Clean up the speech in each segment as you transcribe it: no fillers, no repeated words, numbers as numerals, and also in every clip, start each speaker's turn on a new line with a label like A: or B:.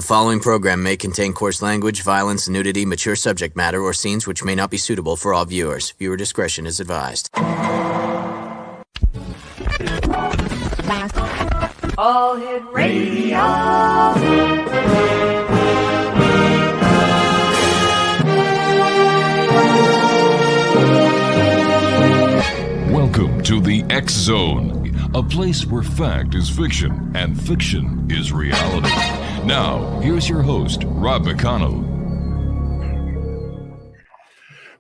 A: The following program may contain coarse language, violence, nudity, mature subject matter, or scenes which may not be suitable for all viewers. Viewer discretion is advised.
B: All Hit Radio.
C: Welcome to the X Zone, a place where fact is fiction and fiction is reality. Now, here's your host, Rob McConnell.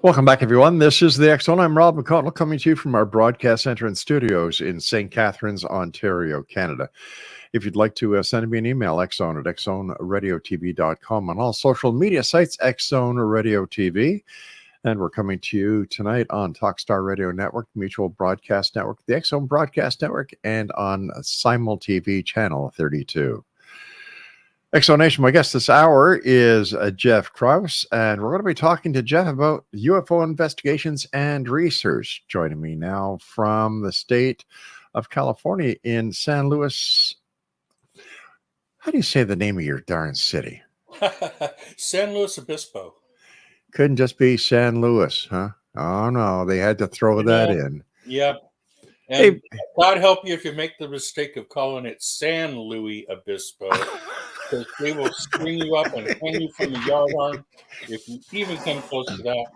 D: Welcome back, everyone. This is the X Zone. I'm Rob McConnell, coming to you from our broadcast center and studios in St. Catharines, Ontario, Canada. If you'd like to send me an email, xzone at xzoneradiotv.com, on all social media sites, Xzone Radio TV. And we're coming to you tonight on Talkstar Radio Network, Mutual Broadcast Network, the X Zone Broadcast Network, and on Simul TV Channel 32. X Zone Nation, my guest this hour is Jeff Krause, and we're going to be talking to Jeff about UFO investigations and research. Joining me now from the state of California in San Luis. How do you say the name of your darn city?
E: San Luis Obispo.
D: Couldn't just be San Luis, huh? Oh, no, they had to throw that in.
E: Yep. And hey, God help you if you make the mistake of calling it San Luis Obispo, because they will string you up and hang you from the yardarm if you even come close to that.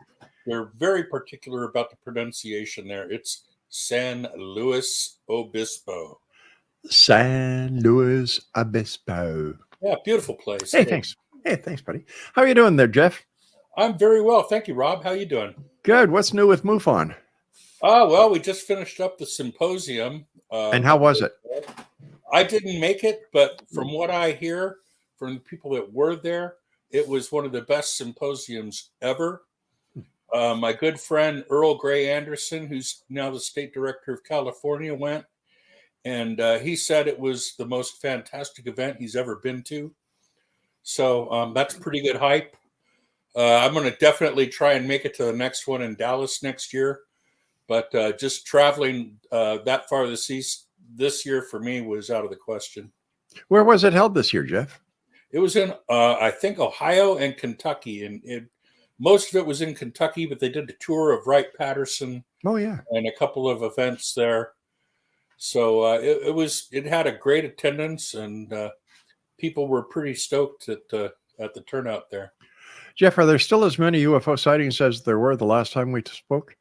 E: They're very particular about the pronunciation there. It's San Luis Obispo.
D: San Luis Obispo.
E: Yeah, beautiful place.
D: Hey, thanks. Hey, thanks, buddy. How are you doing there, Jeff?
E: I'm very well. Thank you, Rob. How you doing?
D: Good. What's new with MUFON?
E: Well, we just finished up the symposium.
D: And how was it?
E: I didn't make it, but from what I hear from the people that were there, it was one of the best symposiums ever. My good friend Earl Grey Anderson, who's now the state director of California, went, and he said it was the most fantastic event he's ever been to. So that's pretty good hype. I'm going to definitely try and make it to the next one in Dallas next year. But just traveling that far this year for me was out of the question.
D: Where was it held this year, Jeff?
E: It was in, I think, Ohio and Kentucky. And most of it was in Kentucky, but they did a tour of Wright-Patterson.
D: Oh, yeah. And
E: a couple of events there. So it had a great attendance, and people were pretty stoked at the turnout there.
D: Jeff, are there still as many UFO sightings as there were the last time we spoke?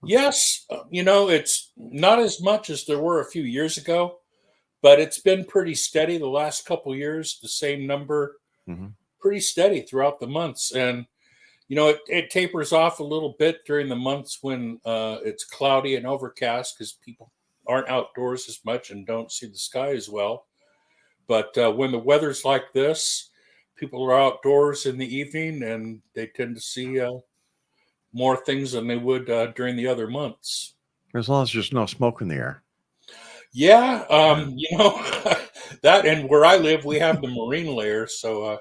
E: Yes. It's not as much as there were a few years ago, but it's been pretty steady the last couple of years, the same number, pretty steady throughout the months. And, it tapers off a little bit during the months when it's cloudy and overcast because people aren't outdoors as much and don't see the sky as well. But when the weather's like this, people are outdoors in the evening, and they tend to see more things than they would during the other months.
D: As long as there's no smoke in the air.
E: Yeah, that, and where I live, we have the marine layer, so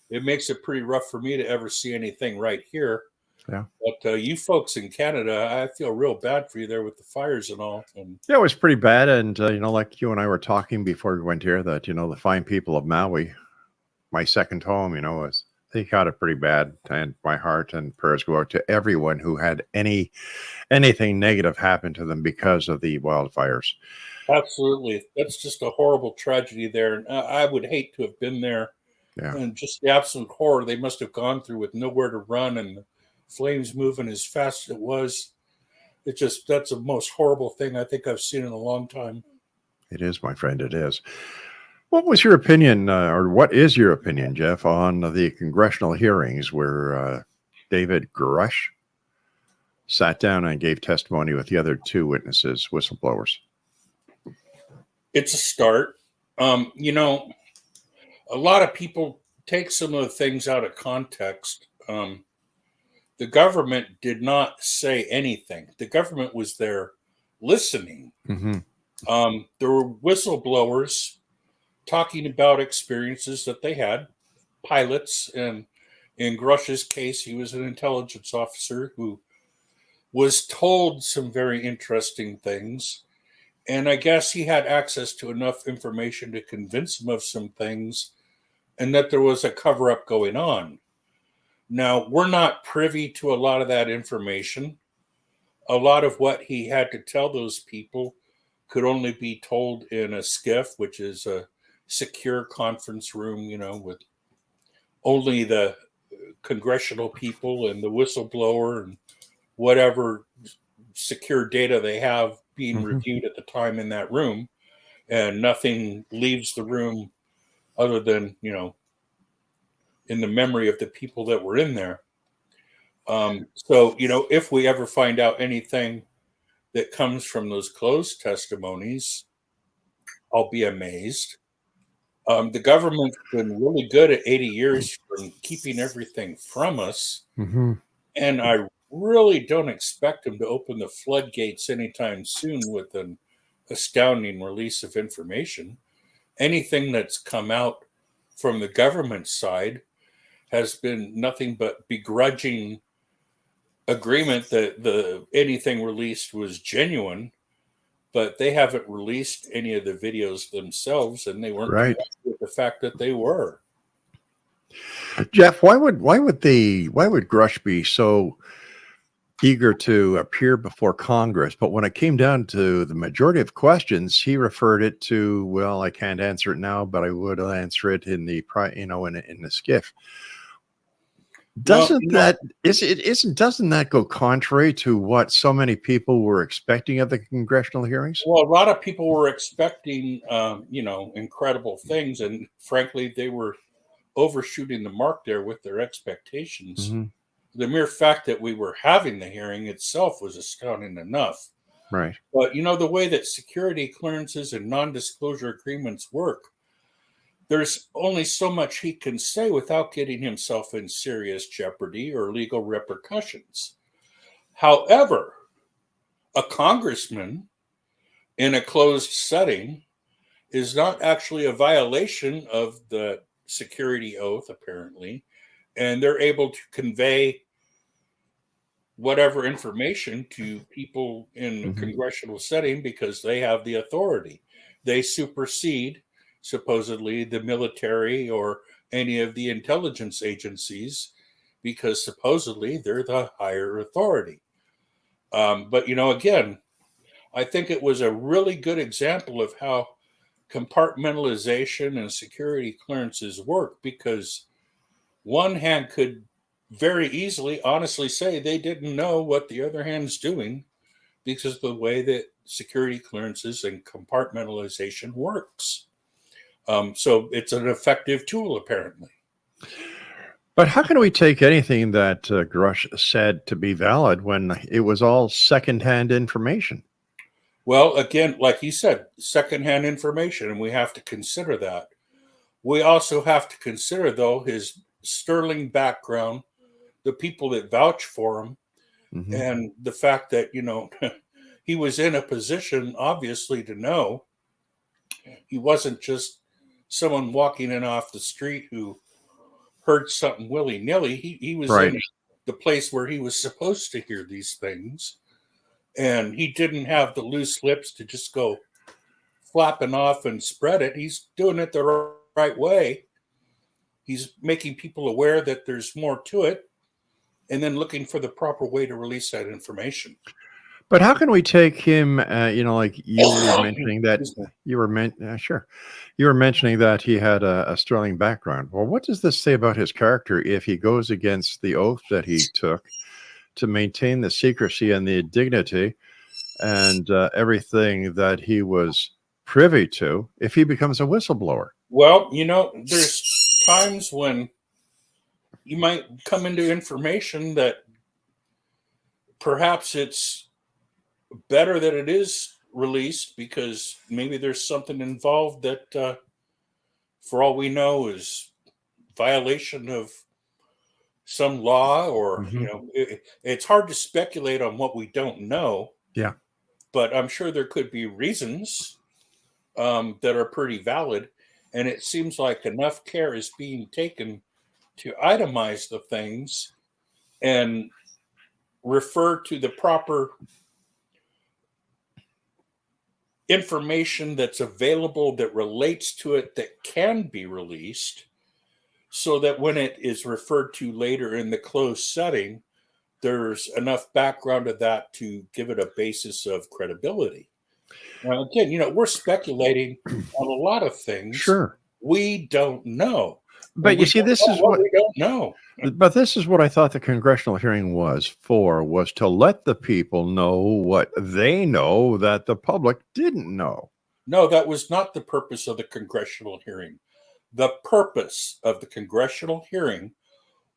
E: it makes it pretty rough for me to ever see anything right here.
D: Yeah.
E: But you folks in Canada, I feel real bad for you there with the fires and all. And
D: yeah, it was pretty bad. And, like you and I were talking before we went here, that, the fine people of Maui, my second home, they got it pretty bad, and my heart and prayers go out to everyone who had anything negative happen to them because of the wildfires.
E: Absolutely. That's just a horrible tragedy there. And I would hate to have been there.
D: Yeah.
E: And just the absolute horror they must have gone through with nowhere to run and the flames moving as fast as it was. That's the most horrible thing I think I've seen in a long time.
D: It is, my friend, it is. What was your opinion, or what is your opinion, Jeff, on the congressional hearings where David Grush sat down and gave testimony with the other two witnesses, whistleblowers?
E: It's a start. A lot of people take some of the things out of context. The government did not say anything. The government was there listening.
D: Mm-hmm.
E: There were whistleblowers talking about experiences that they had, pilots, and in Grush's case, he was an intelligence officer who was told some very interesting things. And I guess he had access to enough information to convince him of some things and that there was a cover-up going on. Now, we're not privy to a lot of that information. A lot of what he had to tell those people could only be told in a SCIF, which is a secure conference room, with only the congressional people and the whistleblower and whatever secure data they have being reviewed at the time in that room. And nothing leaves the room other than, in the memory of the people that were in there. So, if we ever find out anything that comes from those closed testimonies, I'll be amazed. The government's been really good at 80 years from keeping everything from us. And I really don't expect them to open the floodgates anytime soon with an astounding release of information. Anything that's come out from the government side has been nothing but begrudging agreement that anything released was genuine, but they haven't released any of the videos themselves, and they weren't
D: Right.
E: with the fact that they were.
D: Jeff, why would Grush be so eager to appear before Congress, but when it came down to the majority of questions, he referred it to, well, I can't answer it now, but I would answer it in the in the SCIF. Doesn't that go contrary to what so many people were expecting of the congressional hearings?
E: Well, a lot of people were expecting, incredible things, and frankly, they were overshooting the mark there with their expectations. The mere fact that we were having the hearing itself was astounding enough.
D: Right.
E: But, the way that security clearances and non-disclosure agreements work, there's only so much he can say without getting himself in serious jeopardy or legal repercussions. However, a congressman in a closed setting is not actually a violation of the security oath, apparently, and they're able to convey whatever information to people in a congressional setting because they have the authority. They supersede, supposedly, the military or any of the intelligence agencies because supposedly they're the higher authority. But, again, I think it was a really good example of how compartmentalization and security clearances work, because one hand could very easily honestly say they didn't know what the other hand's doing because of the way that security clearances and compartmentalization works. So it's an effective tool, apparently.
D: But how can we take anything that Grush said to be valid when it was all secondhand information?
E: Well, again, like he said, secondhand information, and we have to consider that. We also have to consider, though, his sterling background, the people that vouch for him, and the fact that, he was in a position, obviously, to know. He wasn't just someone walking in off the street who heard something willy-nilly. He was in the place where he was supposed to hear these things. And he didn't have the loose lips to just go flapping off and spread it. He's doing it the right way. He's making people aware that there's more to it, and then looking for the proper way to release that information.
D: But how can we take him, like you were mentioning that you were mentioning that he had a sterling background. Well, what does this say about his character if he goes against the oath that he took to maintain the secrecy and the dignity and everything that he was privy to if he becomes a whistleblower?
E: Well, there's times when you might come into information that perhaps it's better that it is released because maybe there's something involved that, for all we know, is violation of some law or, it's hard to speculate on what we don't know.
D: Yeah.
E: But I'm sure there could be reasons that are pretty valid. And it seems like enough care is being taken to itemize the things and refer to the proper information that's available that relates to it that can be released, so that when it is referred to later in the closed setting, there's enough background of that to give it a basis of credibility. Now, again, we're speculating on a lot of things.
D: Sure.
E: We don't know.
D: But you see, this is what
E: we don't know.
D: But this is what I thought the congressional hearing was to let the people know what they know that the public didn't know.
E: No, that was not the purpose of the congressional hearing. The purpose of the congressional hearing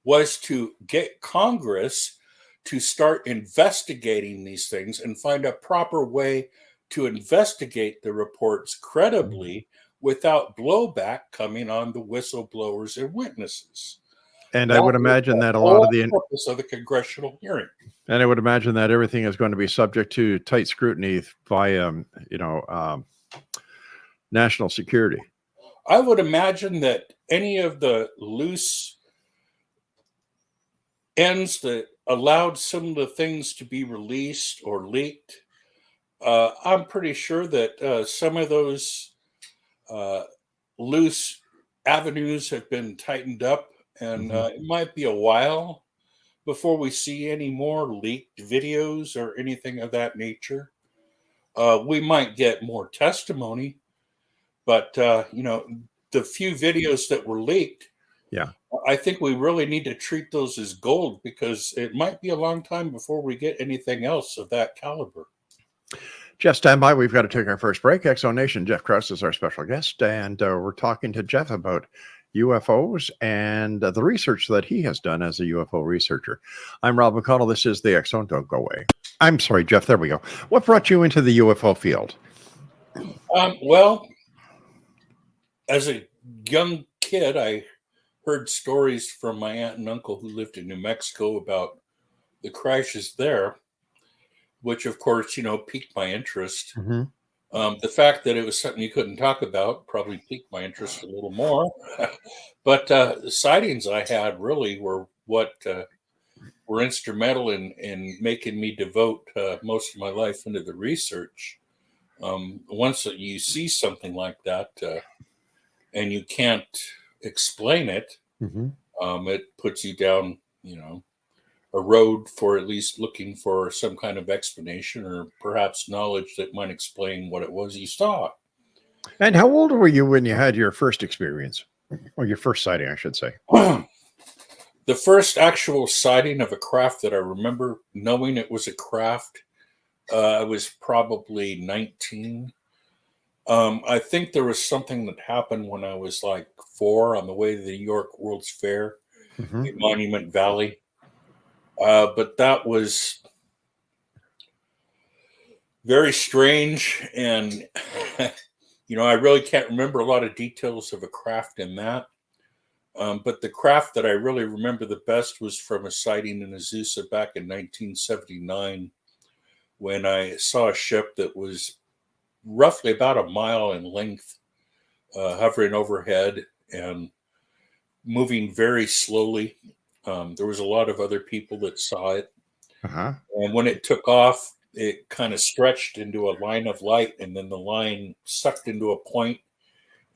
E: was to get Congress to start investigating these things and find a proper way to investigate the reports credibly without blowback coming on the whistleblowers and witnesses.
D: And I would imagine that a lot of the
E: purpose of the congressional hearing.
D: And I would imagine that everything is going to be subject to tight scrutiny by, national security.
E: I would imagine that any of the loose ends that allowed some of the things to be released or leaked, I'm pretty sure that some of those loose avenues have been tightened up, and it might be a while before we see any more leaked videos or anything of that nature. We might get more testimony, but the few videos that were leaked, I think we really need to treat those as gold, because it might be a long time before we get anything else of that caliber.
D: Jeff, stand by. We've got to take our first break. Exo Nation, Jeff Krause is our special guest, and we're talking to Jeff about UFOs and the research that he has done as a UFO researcher. I'm Rob McConnell. This is the Exxon. Don't go away. I'm sorry, Jeff. There we go. What brought you into the UFO field?
E: Well, as a young kid, I heard stories from my aunt and uncle who lived in New Mexico about the crashes there, which, of course, piqued my interest. The fact that it was something you couldn't talk about probably piqued my interest a little more. But the sightings I had really were what were instrumental in making me devote most of my life into the research. Once you see something like that and you can't explain it, it puts you down, a road for at least looking for some kind of explanation or perhaps knowledge that might explain what it was you saw.
D: And how old were you when you had your first experience, or your first sighting, I should say?
E: The first actual sighting of a craft that I remember knowing it was a craft, I was probably 19. I think there was something that happened when I was like 4 on the way to the New York World's Fair in Monument Valley. But that was very strange. And, I really can't remember a lot of details of a craft in that. But the craft that I really remember the best was from a sighting in Azusa back in 1979, when I saw a ship that was roughly about a mile in length, hovering overhead and moving very slowly. There was a lot of other people that saw it. And when it took off, it kind of stretched into a line of light, and then the line sucked into a point,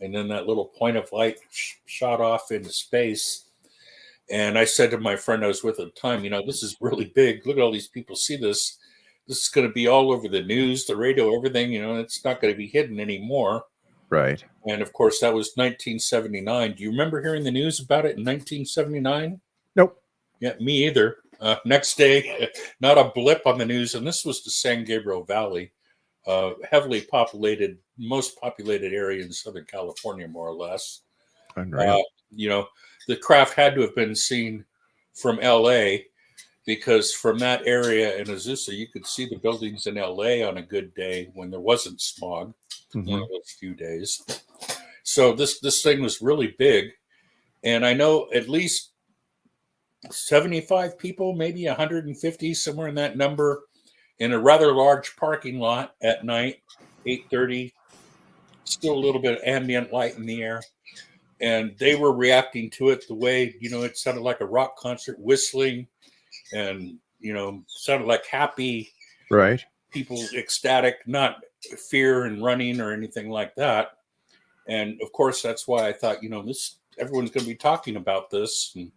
E: and then that little point of light shot off into space. And I said to my friend I was with at the time, this is really big. Look at all these people see this. This is going to be all over the news, the radio, everything. It's not going to be hidden anymore.
D: Right.
E: And of course, that was 1979. Do you remember hearing the news about it in 1979?
D: Nope.
E: Yeah, me either. Next day, not a blip on the news. And this was the San Gabriel Valley, heavily populated, most populated area in Southern California, more or less.
D: Unreal.
E: The craft had to have been seen from LA, because from that area in Azusa, you could see the buildings in LA on a good day when there wasn't smog, one of those few days. So this thing was really big. And I know at least 75 people, maybe 150, somewhere in that number, in a rather large parking lot at night, 8:30, still a little bit of ambient light in the air. And they were reacting to it the way, it sounded like a rock concert, whistling, and, sounded like happy,
D: right?
E: People ecstatic, not fear and running or anything like that. And of course, that's why I thought, everyone's going to be talking about this. And,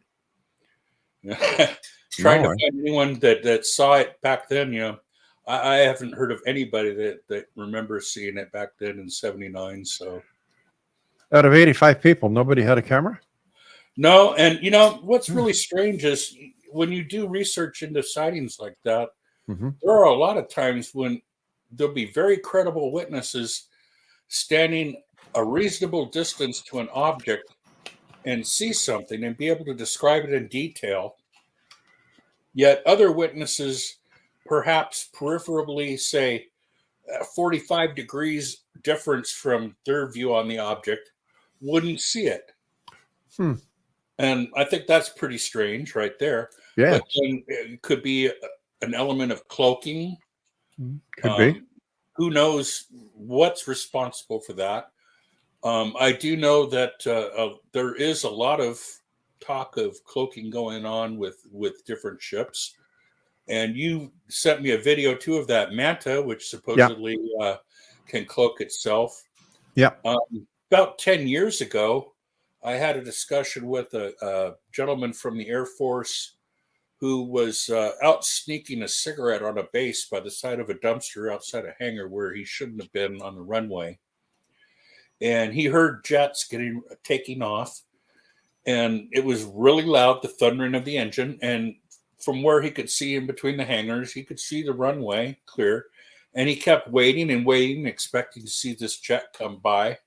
E: trying to find anyone that saw it back then, I haven't heard of anybody that remembers seeing it back then in '79. So,
D: out of 85 people, nobody had a camera?
E: No, and what's really strange is when you do research into sightings like that, there are a lot of times when there'll be very credible witnesses standing a reasonable distance to an object and see something and be able to describe it in detail. Yet other witnesses, perhaps peripherally, say 45 degrees difference from their view on the object, wouldn't see it. And I think that's pretty strange right there.
D: Yeah.
E: But then it could be an element of cloaking.
D: Could be.
E: Who knows what's responsible for that? I do know that there is a lot of talk of cloaking going on with different ships. And you sent me a video too of that manta, which supposedly can cloak itself.
D: Yeah.
E: About 10 years ago, I had a discussion with a gentleman from the Air Force who was out sneaking a cigarette on a base by the side of a dumpster outside a hangar where he shouldn't have been on the runway. And he heard jets taking off, and it was really loud, the thundering of the engine. And from where he could see in between the hangars, he could see the runway clear. And he kept waiting and waiting, expecting to see this jet come by.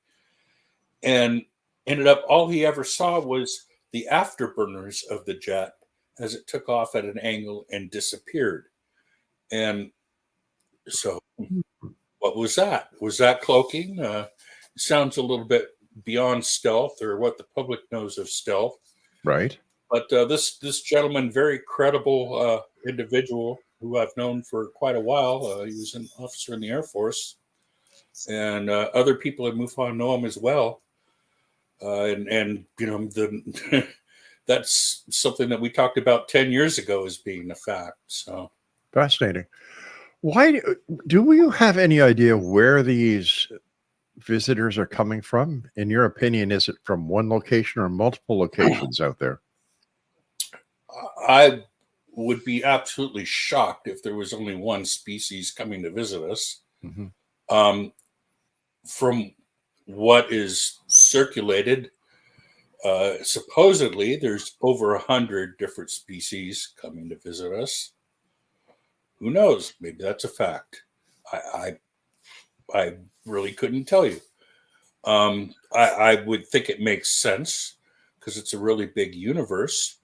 E: And ended up, all he ever saw was the afterburners of the jet as it took off at an angle and disappeared. And so what was that? Was that cloaking? Sounds a little bit beyond stealth or what the public knows of stealth.
D: Right.
E: But this gentleman, very credible individual who I've known for quite a while. He was an officer in the Air Force. And other people at MUFON know him as well. That's something that we talked about 10 years ago as being a fact. So
D: fascinating. Why do you have any idea where these visitors are coming from? In your opinion, is it from one location or multiple locations out there?
E: I would be absolutely shocked if there was only one species coming to visit us. From what is circulated, supposedly there's over 100 different species coming to visit us. Who knows? Maybe that's a fact. I really couldn't tell you. I would think it makes sense because it's a really big universe.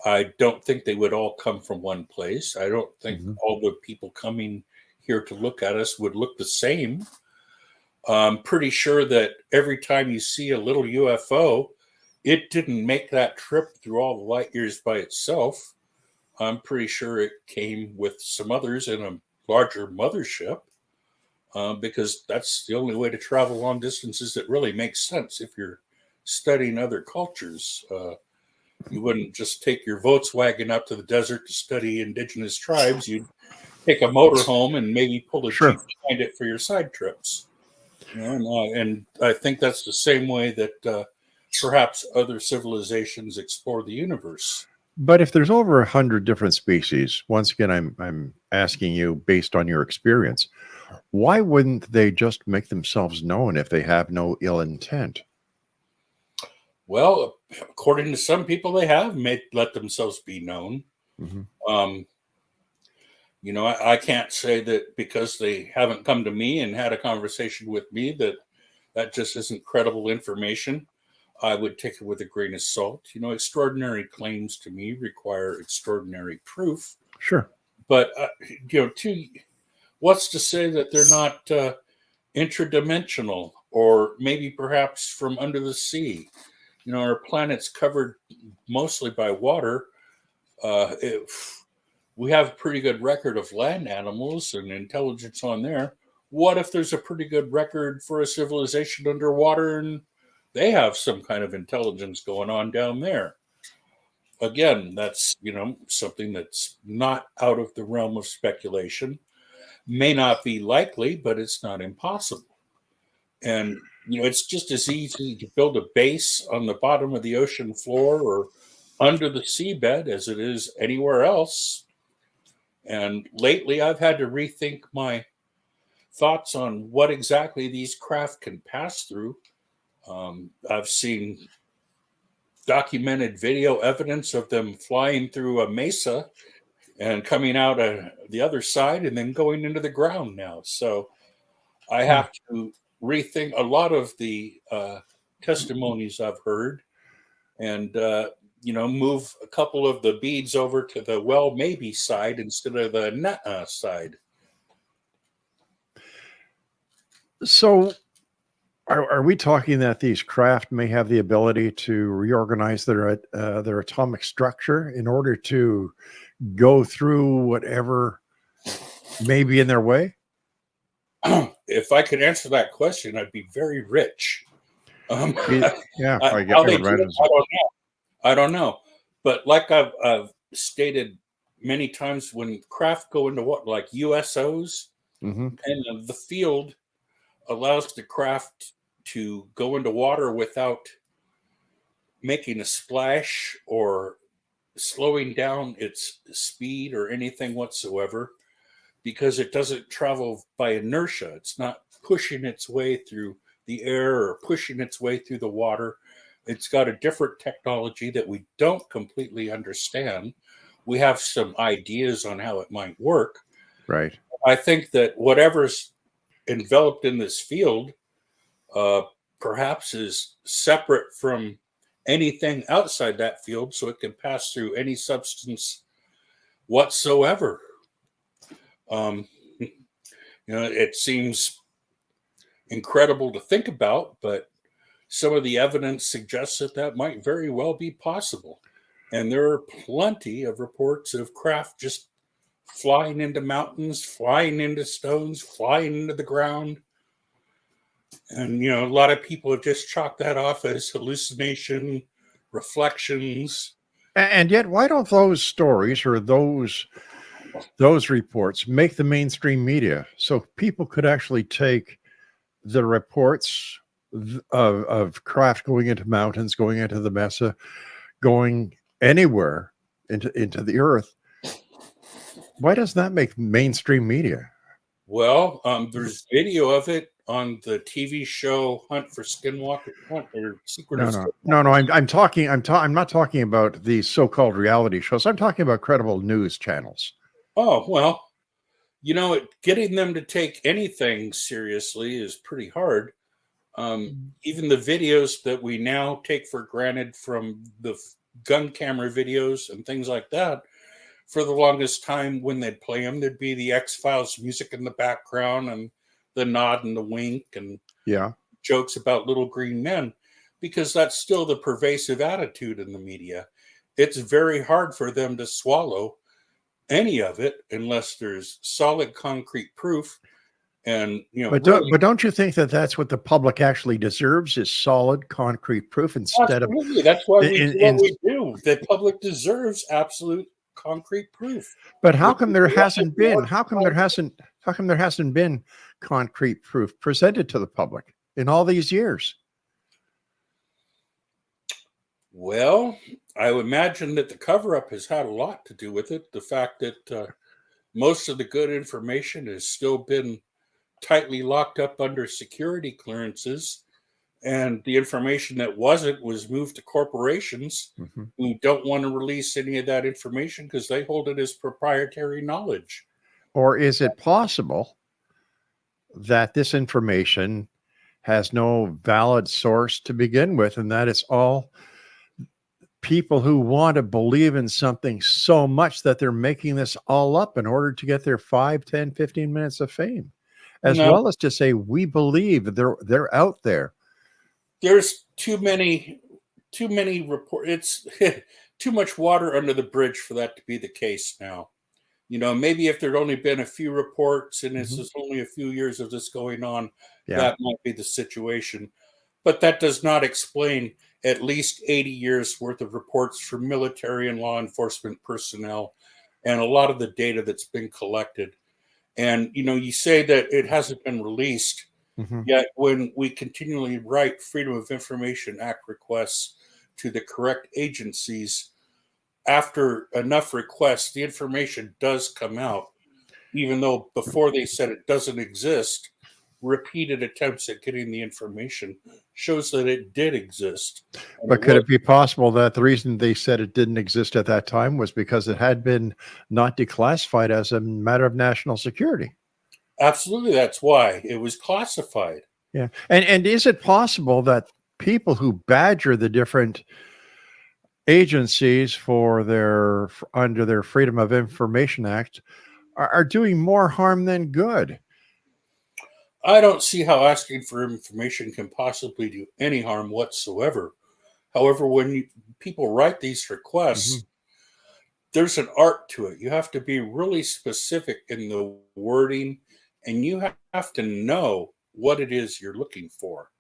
E: I don't think they would all come from one place. I don't think all the people coming here to look at us would look the same. I'm pretty sure that every time you see a little UFO, it didn't make that trip through all the light years by itself. I'm pretty sure it came with some others in a larger mothership, because that's the only way to travel long distances that really makes sense. If you're studying other cultures, you wouldn't just take your Volkswagen up to the desert to study indigenous tribes. You'd take a motorhome and maybe pull a Jeep behind it for your side trips. And I think that's the same way that perhaps other civilizations explore the universe.
D: But if there's over 100 different species, once again, I'm asking you based on your experience, why wouldn't they just make themselves known if they have no ill intent?
E: Well, according to some people, they have let themselves be known. I can't say that because they haven't come to me and had a conversation with me that just isn't credible information. I would take it with a grain of salt. Extraordinary claims to me require extraordinary proof. Sure. But, what's to say that they're not intradimensional or maybe perhaps from under the sea? Our planet's covered mostly by water. We have a pretty good record of land animals and intelligence on there. What if there's a pretty good record for a civilization underwater and they have some kind of intelligence going on down there? Again, that's, something that's not out of the realm of speculation. May not be likely, but it's not impossible. And it's just as easy to build a base on the bottom of the ocean floor or under the seabed as it is anywhere else. And lately, I've had to rethink my thoughts on what exactly these craft can pass through. I've seen documented video evidence of them flying through a mesa and coming out the other side and then going into the ground now. So I have to rethink a lot of the testimonies I've heard and, move a couple of the beads over to the well, maybe side instead of the nuh-uh side.
D: So are we talking that these craft may have the ability to reorganize their atomic structure in order to go through whatever may be in their way?
E: If I could answer that question, I'd be very rich.
D: Yeah,
E: I don't know. But like I've stated many times, when craft go into what, like USOs, and the field allows the craft to go into water without making a splash or slowing down its speed or anything whatsoever, because it doesn't travel by inertia. It's not pushing its way through the air or pushing its way through the water. It's got a different technology that we don't completely understand. We have some ideas on how it might work.
D: Right.
E: I think that whatever's enveloped in this field perhaps is separate from anything outside that field, so it can pass through any substance whatsoever. It seems incredible to think about, but some of the evidence suggests that might very well be possible. And there are plenty of reports of craft just flying into mountains, flying into stones, flying into the ground. And, a lot of people have just chalked that off as hallucination, reflections.
D: And yet, why don't those stories or those reports make the mainstream media so people could actually take the reports of craft going into mountains, going into the mesa, going anywhere into the earth? Why doesn't that make mainstream media?
E: Well, there's video of it on the TV show Hunt for Skinwalker or Secret of Skinwalker.
D: No. I'm not talking about these so-called reality shows. I'm talking about credible news channels.
E: Oh, well, getting them to take anything seriously is pretty hard. Even the videos that we now take for granted from the gun camera videos and things like that, for the longest time when they'd play them, there'd be the X-Files music in the background and the nod and the wink and jokes about little green men, because that's still the pervasive attitude in the media. It's very hard for them to swallow any of it unless there's solid concrete proof. And
D: but don't you think that that's what the public actually deserves, is solid concrete proof instead
E: absolutely. That's why we do what we do. The public deserves absolute concrete proof.
D: But how come there hasn't been? How come there hasn't been concrete proof presented to the public in all these years?
E: Well, I would imagine that the cover-up has had a lot to do with it. The fact that most of the good information has still been tightly locked up under security clearances, and the information that wasn't was moved to corporations who don't want to release any of that information because they hold it as proprietary knowledge.
D: Or is it possible that this information has no valid source to begin with, and that it's all people who want to believe in something so much that they're making this all up in order to get their 5, 10, 15 minutes of fame, as well as to say, we believe they're out there?
E: There's too many reports. It's too much water under the bridge for that to be the case now. Maybe if there'd only been a few reports and this is only a few years of this going on, that might be the situation. But that does not explain at least 80 years worth of reports from military and law enforcement personnel and a lot of the data that's been collected. And, you say that it hasn't been released.
D: Mhm.
E: Yet when we continually write Freedom of Information Act requests to the correct agencies, after enough requests, the information does come out, even though before they said it doesn't exist. Repeated attempts at getting the information shows that it did exist. And
D: But could it be possible that the reason they said it didn't exist at that time was because it had been not declassified as a matter of national security?
E: Absolutely, that's why it was classified.
D: Yeah. And is it possible that people who badger the different agencies for under their Freedom of Information Act are doing more harm than good?
E: I don't see how asking for information can possibly do any harm whatsoever. However, when people write these requests, there's an art to it. You have to be really specific in the wording, and you have to know what it is you're looking for,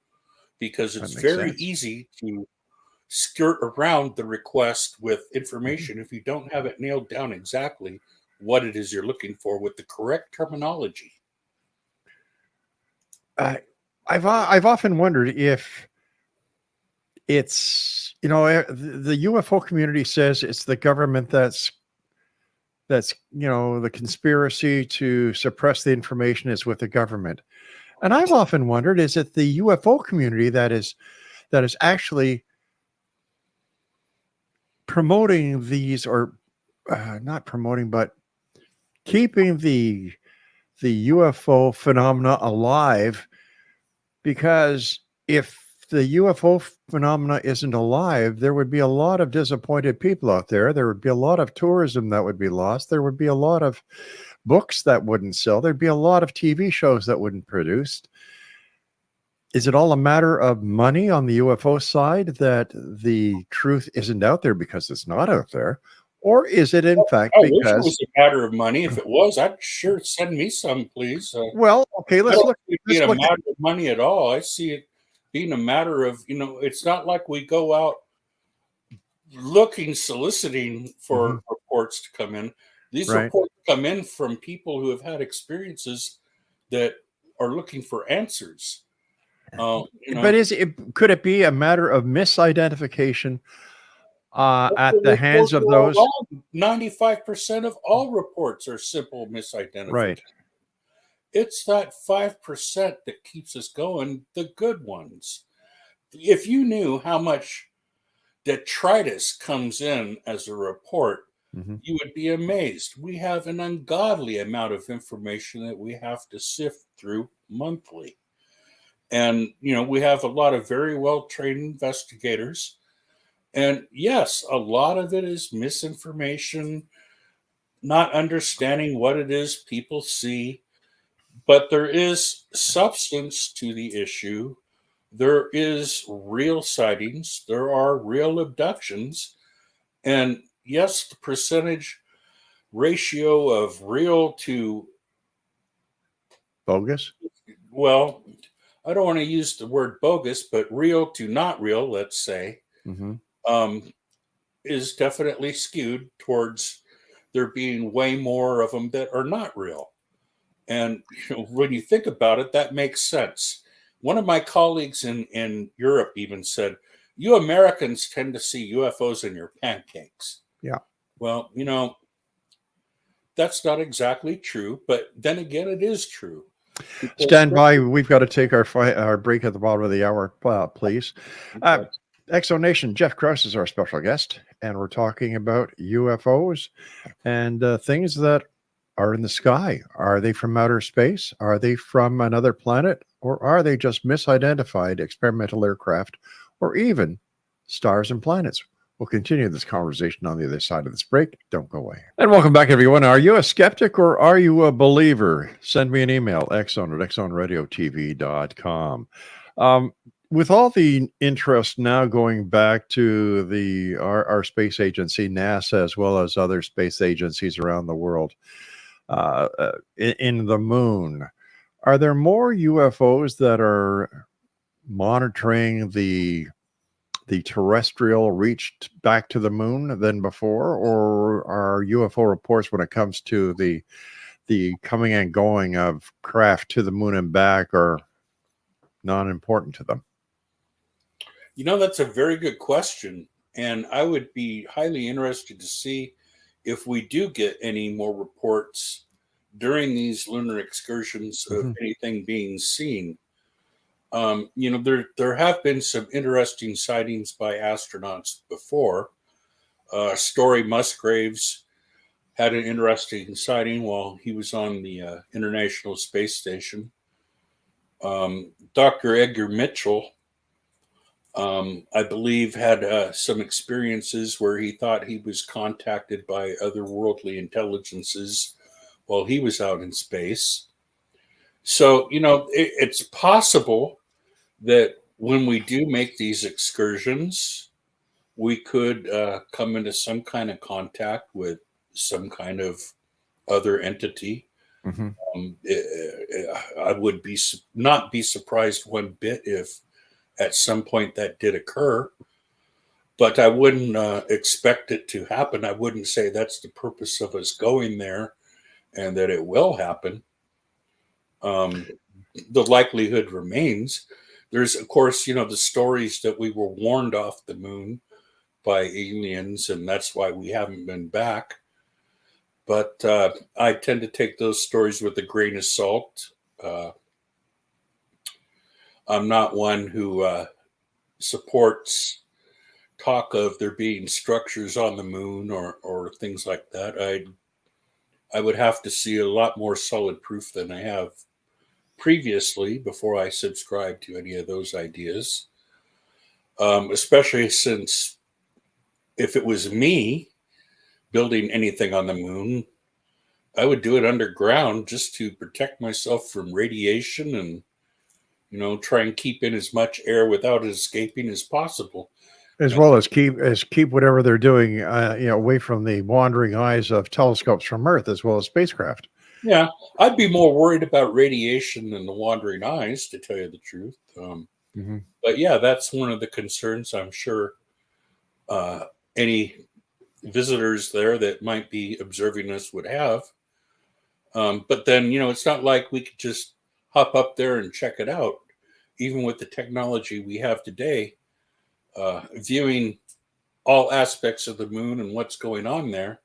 E: because
D: That
E: it's
D: makes
E: very
D: sense.
E: easy to skirt around the request with information if you don't have it nailed down exactly what it is you're looking for with the correct terminology.
D: I've often wondered if it's, the UFO community says it's the government that's the conspiracy to suppress the information is with the government. And I've often wondered, is it the UFO community that is actually promoting these, or not promoting, but keeping the UFO phenomena alive? Because if the UFO phenomena isn't alive, there would be a lot of disappointed people out there. There would be a lot of tourism that would be lost. There would be a lot of books that wouldn't sell. There'd be a lot of TV shows that wouldn't produce. Is it all a matter of money on the UFO side, that the truth isn't out there because it's not out there? Or is it in fact
E: I wish it
D: because,
E: was a matter of money. If it was, I'd sure send me some, please.
D: well, okay,
E: I
D: let's
E: don't
D: look.
E: see it
D: Let's
E: being a
D: look at,
E: matter of money at all. I see it being a matter of, it's not like we go out soliciting for reports to come in. These
D: right.
E: reports come in from people who have had experiences that are looking for answers.
D: But could it be a matter of misidentification at the hands of those?
E: 95% of all reports are simple misidentification.
D: Right.
E: It's that 5% that keeps us going, the good ones. If you knew how much detritus comes in as a report, you would be amazed. We have an ungodly amount of information that we have to sift through monthly. And, we have a lot of very well-trained investigators. And yes, a lot of it is misinformation, not understanding what it is people see. But there is substance to the issue. There is real sightings. There are real abductions. And yes, the percentage ratio of real to,
D: Bogus?
E: well, I don't want to use the word bogus, but real to not real, let's say, is definitely skewed towards there being way more of them that are not real. And when you think about it, that makes sense. One of my colleagues in Europe even said, you Americans tend to see UFOs in your pancakes.
D: Yeah.
E: Well, that's not exactly true, but then again, it is true.
D: Stand by. We've got to take our break at the bottom of the hour, please. Exonation, Jeff Krause is our special guest, and we're talking about UFOs and things that are in the sky. Are they from outer space? Are they from another planet? Or are they just misidentified experimental aircraft, or even stars and planets? We'll continue this conversation on the other side of this break. Don't go away. And welcome back, everyone. Are you a skeptic or are you a believer? Send me an email, xzone@xzoneradiotv.com. With all the interest now going back to our space agency, NASA, as well as other space agencies around the world, in the moon, are there more UFOs that are monitoring the terrestrial reach back to the moon than before, or are UFO reports, when it comes to the coming and going of craft to the moon and back, are non-important to them?
E: That's a very good question. And I would be highly interested to see if we do get any more reports during these lunar excursions of anything being seen. There have been some interesting sightings by astronauts before. Story Musgraves had an interesting sighting while he was on the International Space Station. Dr. Edgar Mitchell, I believe, had some experiences where he thought he was contacted by otherworldly intelligences while he was out in space. So, it's possible that when we do make these excursions, we could come into some kind of contact with some kind of other entity. I would not be surprised one bit if at some point that did occur, but I wouldn't expect it to happen. I wouldn't say that's the purpose of us going there and that it will happen. The likelihood remains. There's, of course, the stories that we were warned off the moon by aliens, and that's why we haven't been back. But I tend to take those stories with a grain of salt. I'm not one who supports talk of there being structures on the moon or things like that. I would have to see a lot more solid proof than I have previously before I subscribe to any of those ideas. Especially since if it was me building anything on the moon, I would do it underground just to protect myself from radiation and, try and keep in as much air without escaping as possible.
D: As well as keep whatever they're doing, away from the wandering eyes of telescopes from Earth, as well as spacecraft.
E: Yeah, I'd be more worried about radiation than the wandering eyes, to tell you the truth. But yeah, that's one of the concerns I'm sure any visitors there that might be observing us would have. But then, it's not like we could just hop up there and check it out. Even with the technology we have today, viewing all aspects of the moon and what's going on there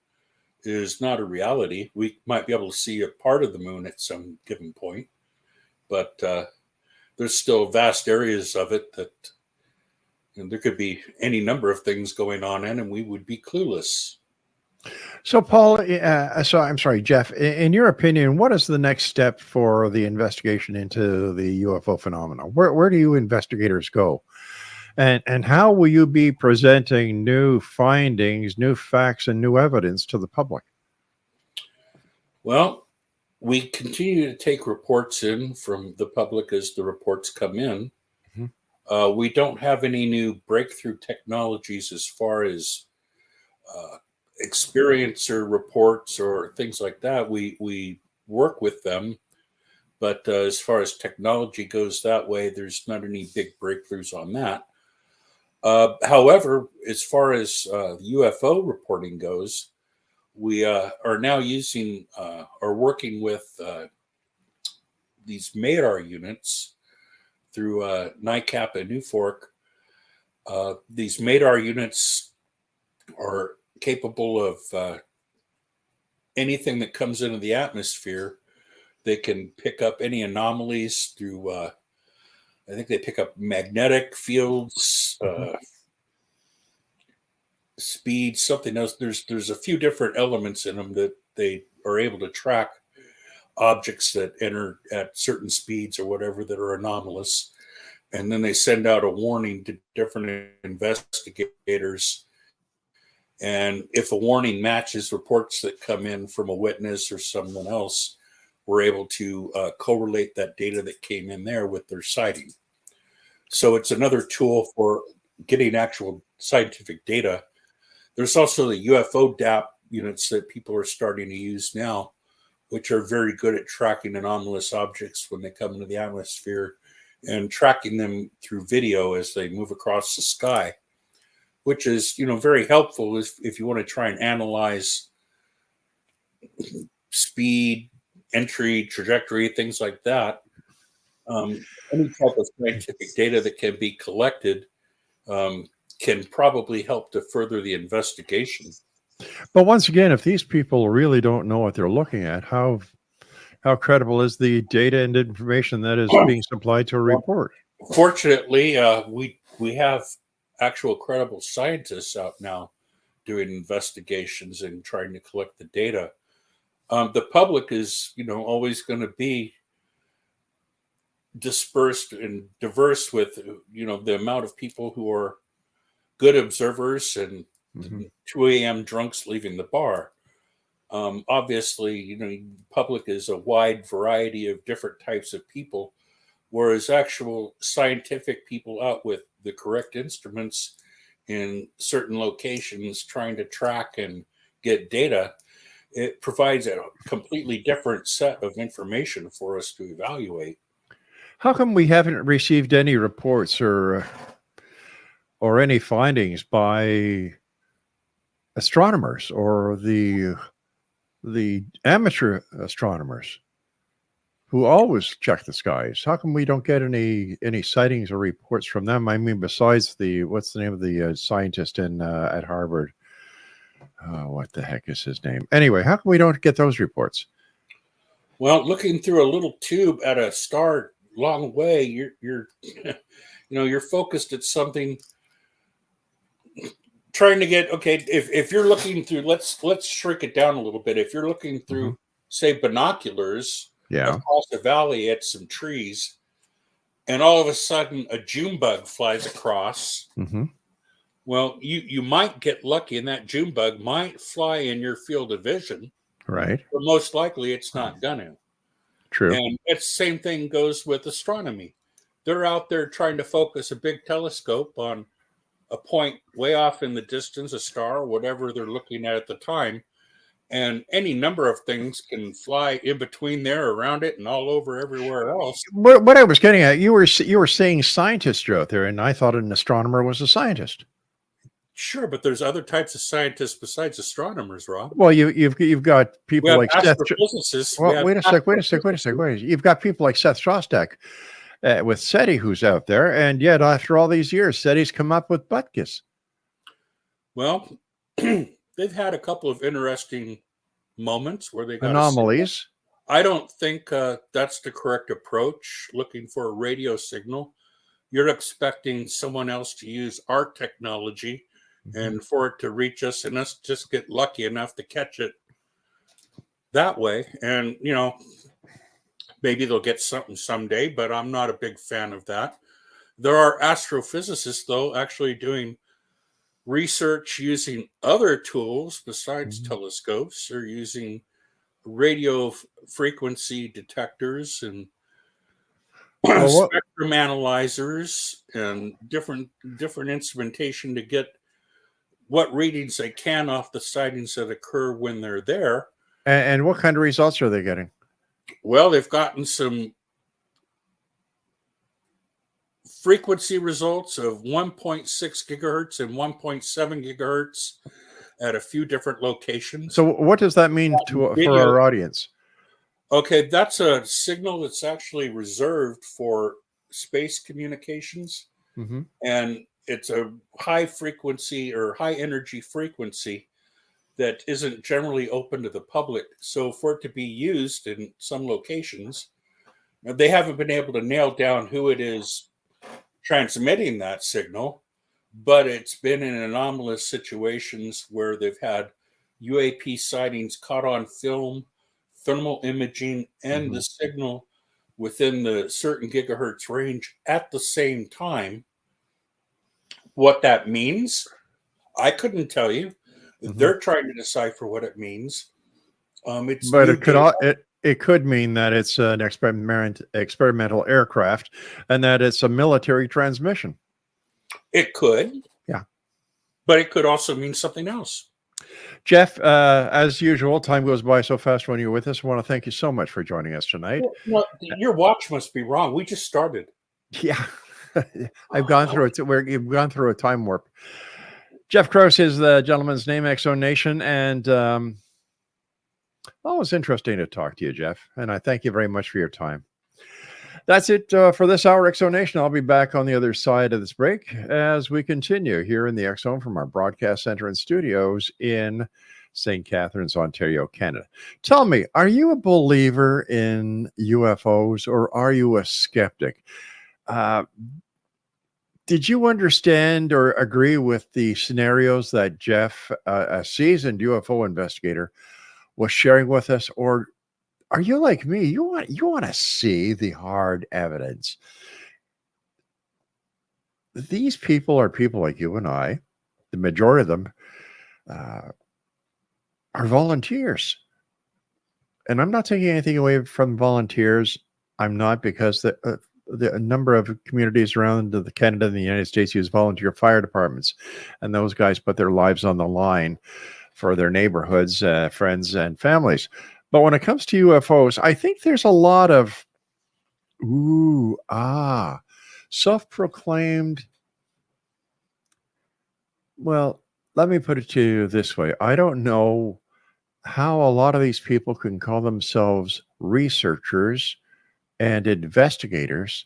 E: is not a reality. We might be able to see a part of the moon at some given point, but there's still vast areas of it that there could be any number of things going on in, and we would be clueless.
D: So, Paul, I'm sorry, Jeff, in your opinion, what is the next step for the investigation into the UFO phenomena? Where do you investigators go? And how will you be presenting new findings, new facts, and new evidence to the public?
E: Well, we continue to take reports in from the public as the reports come in. We don't have any new breakthrough technologies as far as experiencer reports or things like that. We work with them, but as far as technology goes that way, there's not any big breakthroughs on that. However, as far as UFO reporting goes, we are now using or working with these MADAR units through NICAP and NUFORC. These MADAR units are capable of anything that comes into the atmosphere. They can pick up any anomalies through, I think they pick up magnetic fields, speed, something else. There's a few different elements in them that they are able to track objects that enter at certain speeds or whatever that are anomalous. And then they send out a warning to different investigators. And if a warning matches reports that come in from a witness or someone else, we're able to correlate that data that came in there with their sighting. So it's another tool for getting actual scientific data. There's also the UFO DAP units that people are starting to use now, which are very good at tracking anomalous objects when they come into the atmosphere and tracking them through video as they move across the sky, which is, very helpful if you want to try and analyze speed, entry, trajectory, things like that. Any type of scientific data that can be collected can probably help to further the investigation.
D: But once again, if these people really don't know what they're looking at, how credible is the data and information that is being supplied to a report?
E: Fortunately, we have actual credible scientists out now doing investigations and trying to collect the data. The public is, always going to be dispersed and diverse with, the amount of people who are good observers and 2 a.m. drunks leaving the bar. Obviously, the public is a wide variety of different types of people, whereas actual scientific people out with the correct instruments in certain locations trying to track and get data, it provides a completely different set of information for us to evaluate.
D: How come we haven't received any reports or any findings by astronomers or the amateur astronomers who always check the skies? How come we don't get any sightings or reports from them? I mean, besides what's the name of the scientist at Harvard? What the heck is his name? Anyway, how come we don't get those reports?
E: Well, looking through a little tube at a star long away, you're you're focused at something, trying to get, okay, if you're looking through, let's shrink it down a little bit. If you're looking through, say, binoculars across the valley at some trees, and all of a sudden a June bug flies across, well, you might get lucky, and that June bug might fly in your field of vision,
D: right?
E: But most likely it's not gonna.
D: True.
E: And it's the same thing goes with astronomy. They're out there trying to focus a big telescope on a point way off in the distance, a star, or whatever they're looking at the time. And any number of things can fly in between there, around it, and all over everywhere else.
D: What I was getting at, you were saying scientists are out there, and I thought an astronomer was a scientist.
E: Sure, but there's other types of scientists besides astronomers, Rob.
D: Well, you've got people like
E: astrophysicists.
D: Well, wait a sec. You've got people like Seth Shostak with SETI who's out there, and yet after all these years, SETI's come up with butkus.
E: Well, they've had a couple of interesting moments where they got
D: anomalies.
E: I don't think that's the correct approach. Looking for a radio signal, you're expecting someone else to use our technology and for it to reach us, and us just get lucky enough to catch it that way. And maybe they'll get something someday, but I'm not a big fan of that. There are astrophysicists, though, actually doing research using other tools besides telescopes. They're using radio frequency detectors and spectrum analyzers and different instrumentation to get what readings they can off the sightings that occur when they're there.
D: And what kind of results are they getting?
E: Well, they've gotten some frequency results of 1.6 gigahertz and 1.7 gigahertz at a few different locations.
D: So what does that mean for our audience?
E: Okay, that's a signal that's actually reserved for space communications. And it's a high frequency or high energy frequency that isn't generally open to the public. So for it to be used in some locations, they haven't been able to nail down who it is transmitting that signal, but it's been in anomalous situations where they've had UAP sightings caught on film, thermal imaging, and the signal within the certain gigahertz range at the same time. What that means, I couldn't tell you. They're trying to decipher what it means.
D: But it could mean that it's an experimental aircraft and that it's a military transmission.
E: It could.
D: Yeah.
E: But it could also mean something else.
D: Jeff, as usual, time goes by so fast when you're with us. I want to thank you so much for joining us tonight.
E: Well, your watch must be wrong. We just started.
D: Yeah. I've gone through it. We've gone through a time warp. Jeff Krause is the gentleman's name, Exo Nation, and it's interesting to talk to you, Jeff. And I thank you very much for your time. That's it for this hour, X Zone Nation. I'll be back on the other side of this break as we continue here in the X Zone from our broadcast center and studios in St. Catharines, Ontario, Canada. Tell me, are you a believer in UFOs or are you a skeptic? Did you understand or agree with the scenarios that Jeff, a seasoned UFO investigator, was sharing with us, or are you like me? You want to see the hard evidence? These people are people like you and I. The majority of them are volunteers, and I'm not taking anything away from volunteers. I'm not, because the number of communities around the Canada and the United States use volunteer fire departments, and those guys put their lives on the line for their neighborhoods, friends, and families. But when it comes to UFOs, I think there's a lot of self-proclaimed. Well, let me put it to you this way. I don't know how a lot of these people can call themselves researchers and investigators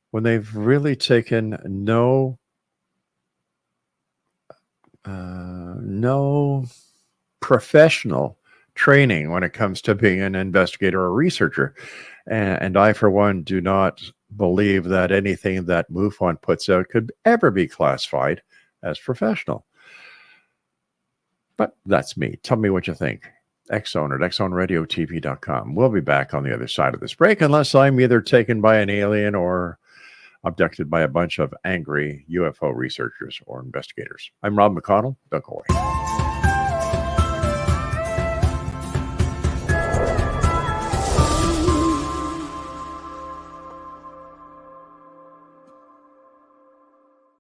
D: when they've really taken no professional training when it comes to being an investigator or researcher. And I, for one, do not believe that anything that MUFON puts out could ever be classified as professional. But that's me. Tell me what you think. X-Zone at xzoneradiotv.com. We'll be back on the other side of this break, unless I'm either taken by an alien or abducted by a bunch of angry UFO researchers or investigators. I'm Rob McConnell. Don't go away.